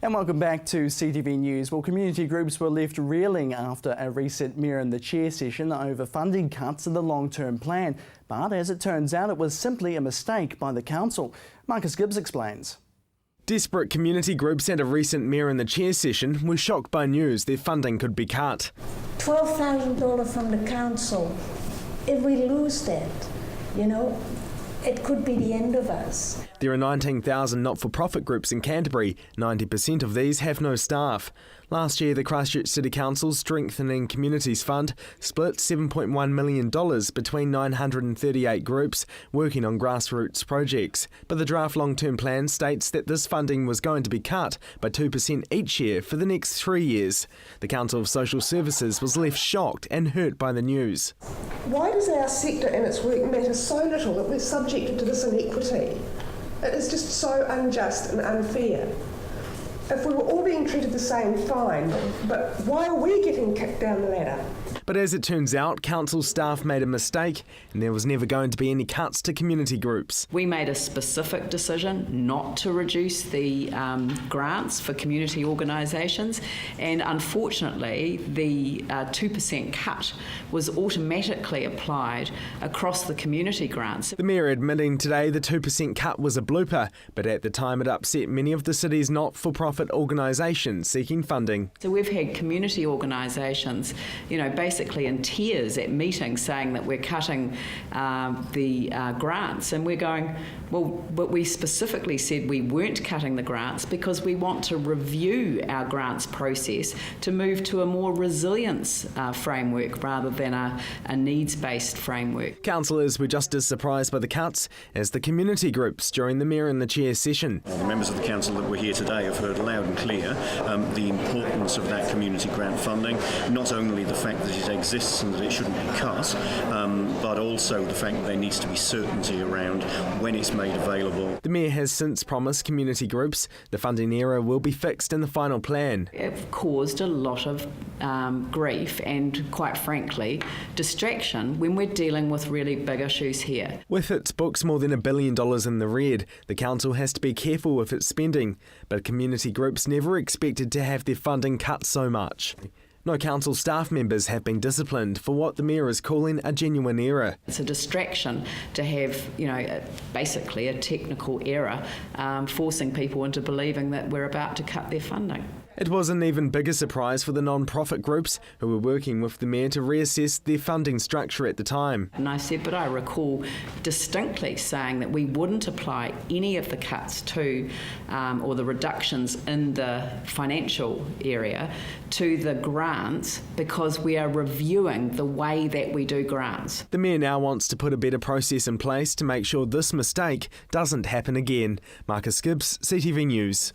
And welcome back to CTV News. Well, community groups were left reeling after a recent Mayor in the Chair session over funding cuts in the long-term plan. But as it turns out, it was simply a mistake by the council. Marcus Gibbs explains. Desperate community groups at a recent Mayor in the Chair session were shocked by news their funding could be cut. $12,000 from the council. If we lose that, it could be the end of us. There are 19,000 not-for-profit groups in Canterbury. 90% of these have no staff. Last year, the Christchurch City Council's Strengthening Communities Fund split $7.1 million between 938 groups working on grassroots projects. But the draft long-term plan states that this funding was going to be cut by 2% each year for the next 3 years. The Council of Social Services was left shocked and hurt by the news. Why does our sector and its work matter so little that we're subjected to this inequity? It is just so unjust and unfair. If we were all being treated the same, fine, but why are we getting kicked down the ladder? But as it turns out, council staff made a mistake and there was never going to be any cuts to community groups. We made a specific decision not to reduce the grants for community organisations, and unfortunately the 2% cut was automatically applied across the community grants. The Mayor admitting today the 2% cut was a blooper, but at the time it upset many of the city's not-for-profit organisations seeking funding. So we've had community organisations, basically in tears at meetings saying that we're cutting the grants, and we're going, well, but we specifically said we weren't cutting the grants because we want to review our grants process to move to a more resilience framework rather than a needs-based framework. Councillors were just as surprised by the cuts as the community groups during the Mayor in the Chair session. The members of the council that were here today have heard loud and clear the importance of that community grant funding, not only the fact that it exists and that it shouldn't be cut, but also the fact that there needs to be certainty around when it's made available. The Mayor has since promised community groups the funding error will be fixed in the final plan. It caused a lot of grief and, quite frankly, distraction when we're dealing with really big issues here. With its books more than $1 billion in the red, the council has to be careful with its spending, but community groups never expected to have their funding cut so much. No council staff members have been disciplined for what the Mayor is calling a genuine error. It's a distraction to have, basically a technical error forcing people into believing that we're about to cut their funding. It was an even bigger surprise for the non-profit groups who were working with the Mayor to reassess their funding structure at the time. And I said, but I recall distinctly saying that we wouldn't apply any of the cuts to, or the reductions in the financial area to the grants because we are reviewing the way that we do grants. The Mayor now wants to put a better process in place to make sure this mistake doesn't happen again. Marcus Gibbs, CTV News.